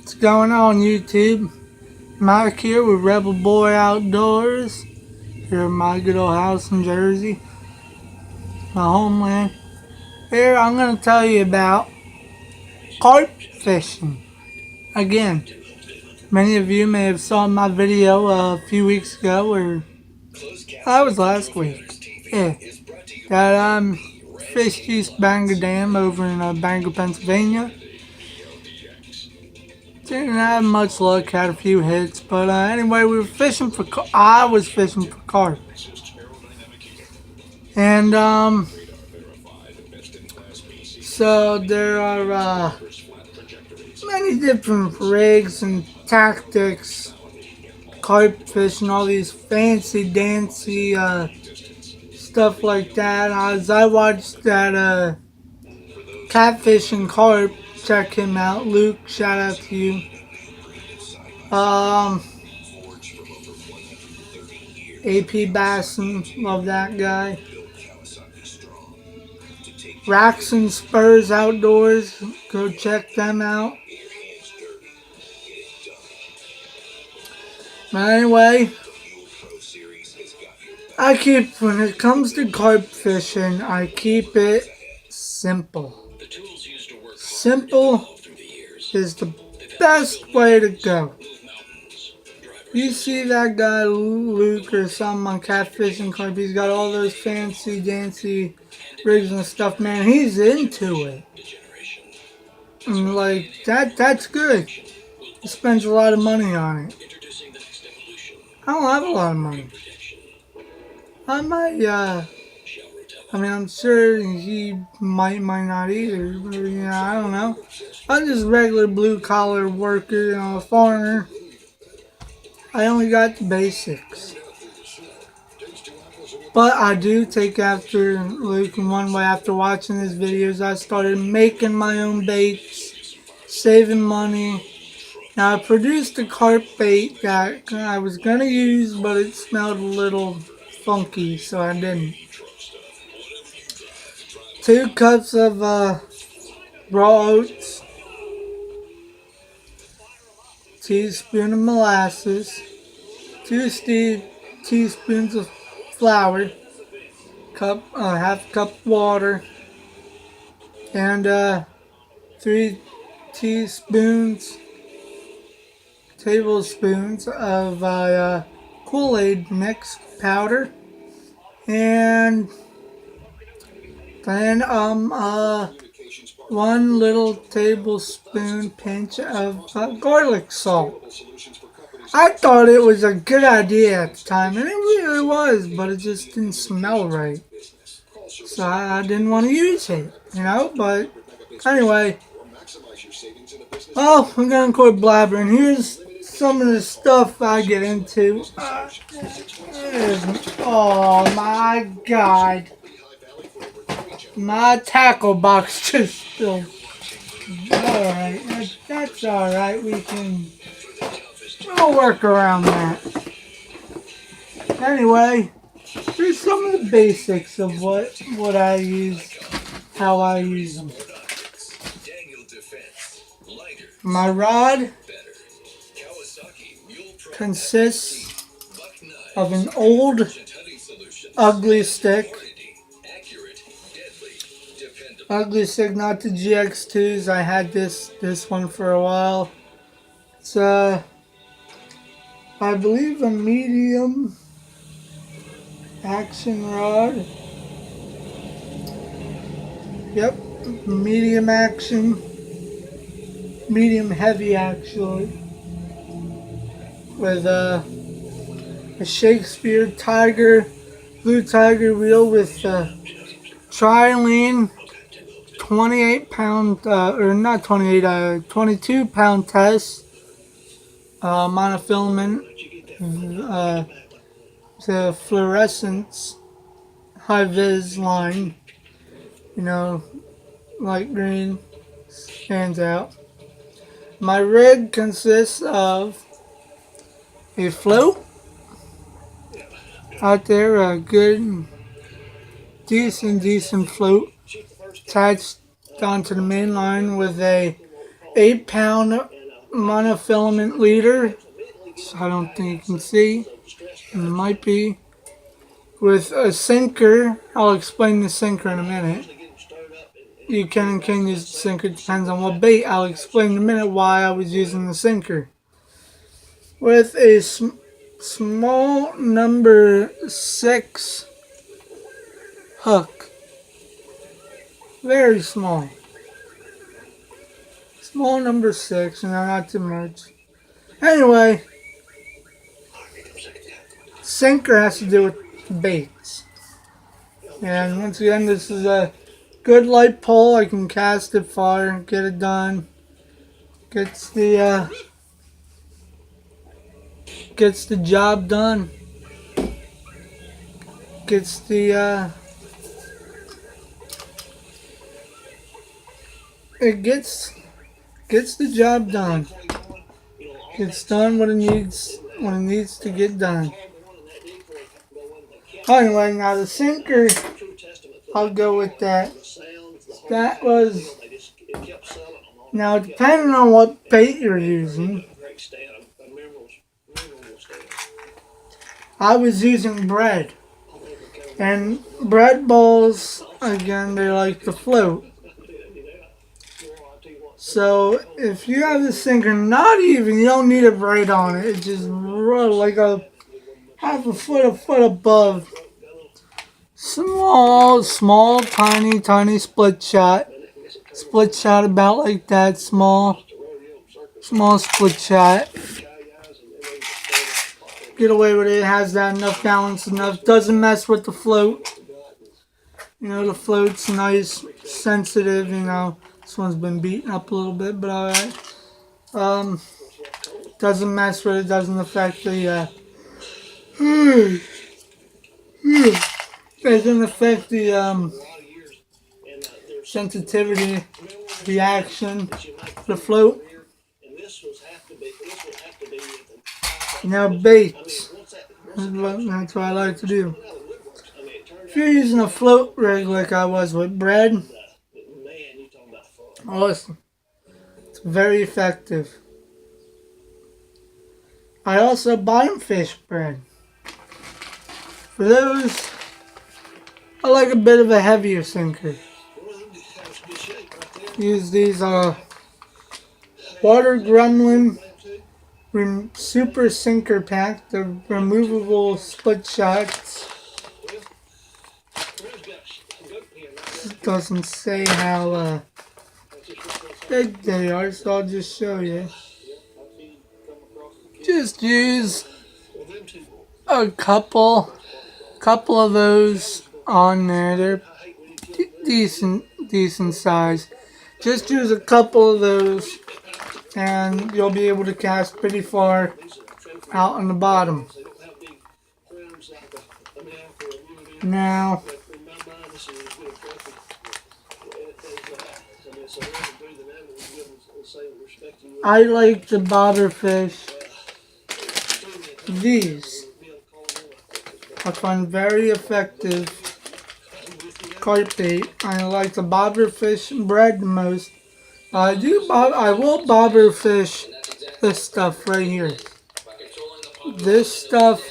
What's going on, YouTube? Mike here with Rebel Boy Outdoors, here in my good old house in Jersey, my homeland. Here I'm going to tell you about carp fishing. Again, many of you may have saw my video a few weeks ago, or that was last week. Yeah, that fished East Bangor Dam over in Bangor, Pennsylvania. Didn't have much luck, had a few hits, but anyway, we were fishing for. I was fishing for carp, and so there are many different rigs and tactics, carp fishing, all these fancy dancy stuff like that. As I watched that catfishing carp, check him out, Luke. Shout out to you. AP Basson, love that guy. Racks and Spurs Outdoors, go check them out. But anyway, when it comes to carp fishing, I keep it simple. Simple is the best way to go. You see that guy Luke or something on catfishing carp, he's got all those fancy dancy rigs and stuff, man, he's into it. And like that's good. He spends a lot of money on it. I don't have a lot of money. I might I'm sure he might not either. I don't know. I'm just a regular blue collar worker, a farmer. I only got the basics. But I do take after Luke in one way. After watching his videos, I started making my own baits, saving money. Now I produced a carp bait that I was going to use, but it smelled a little funky, so I didn't. 2 cups of raw oats, teaspoon of molasses, 2 teaspoons of flour, half cup water, and 3 tablespoons of Kool-Aid mix powder, and then 1 little tablespoon pinch of garlic salt. I thought it was a good idea at the time, and it really was, but it just didn't smell right. So I didn't want to use it, but anyway. Oh, I'm going to quit blabbering. Here's some of the stuff I get into. Oh my God. My tackle box just spilled. Alright, that's alright. We'll work around that. Anyway, here's some of the basics of what I use, how I use them. My rod consists of an old ugly stick. Ugly stick, not the GX2s. I had this one for a while. It's I believe a medium action rod. Yep, medium action. Medium heavy actually. With a Shakespeare blue tiger reel with trilene 28-pound, or not 28, 22-pound test, monofilament, the fluorescence, high-vis line, light green, stands out. My rig consists of a float out there, a good, decent float attached onto the main line with a 8-pound monofilament leader. I don't think you can see. It might be. With a sinker, I'll explain the sinker in a minute. You can and can use the sinker, depends on what bait. I'll explain in a minute why I was using the sinker. With a small number 6 hook. Very small. Small number 6, not too much. Anyway, sinker has to do with baits. And once again, this is a good light pole. I can cast it far, get it done. Gets the job done. Gets the it gets the job done. Gets done what it needs to get done. Anyway, now the sinker, I'll go with that. That was, now depending on what bait you're using, I was using bread. And bread balls, again, they like to float. So if you have the sinker not even, you don't need it right on it. It just like a half a foot above. Small, tiny split shot. Split shot about like that. Small split shot. Get away with it. It has that enough balance enough. Doesn't mess with the float. The float's nice, sensitive, This one's been beaten up a little bit, but alright. Doesn't mess with it, doesn't affect the, doesn't affect the, sensitivity, the action, the float. Now baits. That's what I like to do. If you're using a float rig like I was with bread, awesome. It's very effective. I also bottom fish bread. For those, I like a bit of a heavier sinker. Use these water gremlin super sinker pack, the removable split shots. It doesn't say how big they are, so I'll just show you. Just use a couple of those on there. They're decent size. Just use a couple of those and you'll be able to cast pretty far out on the bottom. Now, I like to bobber fish these. I find very effective carp bait. I like to bobber fish bread the most. I will bobber fish this stuff right here. This stuff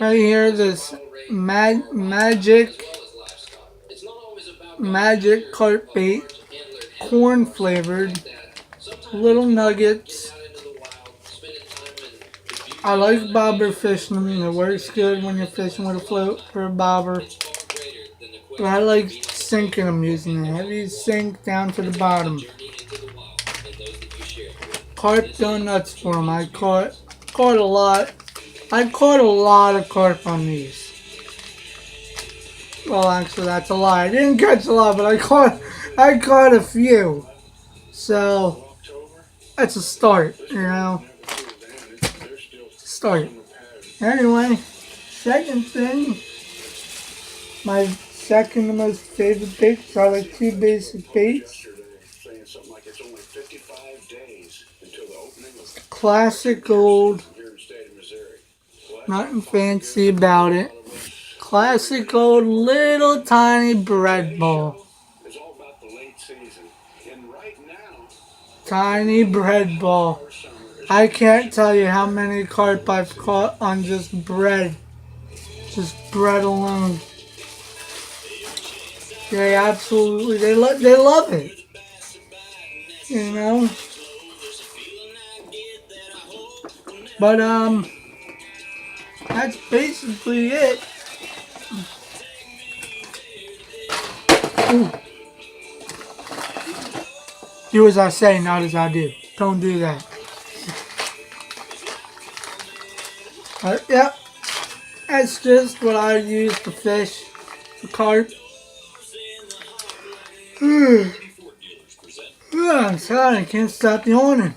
right here, this magic carp bait, corn flavored, little nuggets. I like bobber fishing them. It works good when you're fishing with a float for a bobber. But I like sinking them using a heavy sink down to the bottom. Carp go nuts for them. I caught a lot. I caught a lot of carp on these. Well, actually, that's a lie. I didn't catch a lot, but I caught a few. So that's a start, Start. Anyway, second thing, my second most favorite baits are like two basic baits. Classic old, nothing fancy about it. Classic old little tiny bread ball. Tiny bread ball. I can't tell you how many carp I've caught on just bread. Just bread alone. They absolutely, they love it. You know? But, that's basically it. Ooh. Do as I say, not as I do. Don't do that. But, yep. That's just what I use to fish for carp. I'm sorry, I can't stop yawning.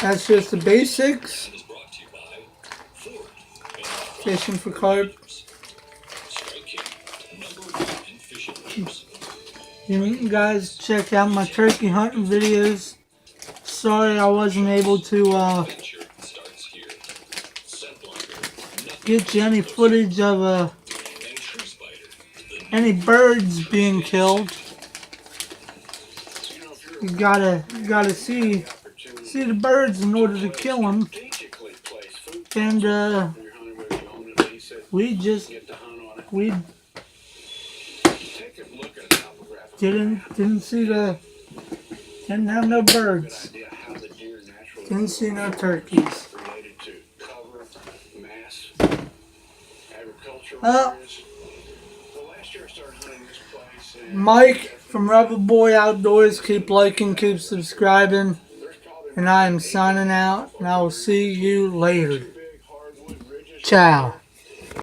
That's just the basics. Fishing for carp. You guys check out my turkey hunting videos. Sorry I wasn't able to get you any footage of any birds being killed. You gotta see the birds in order to kill them. And we didn't have no birds. Didn't see no turkeys. Mike from Rebel Boy Outdoors, keep liking, keep subscribing, and I am signing out, and I will see you later. Ciao.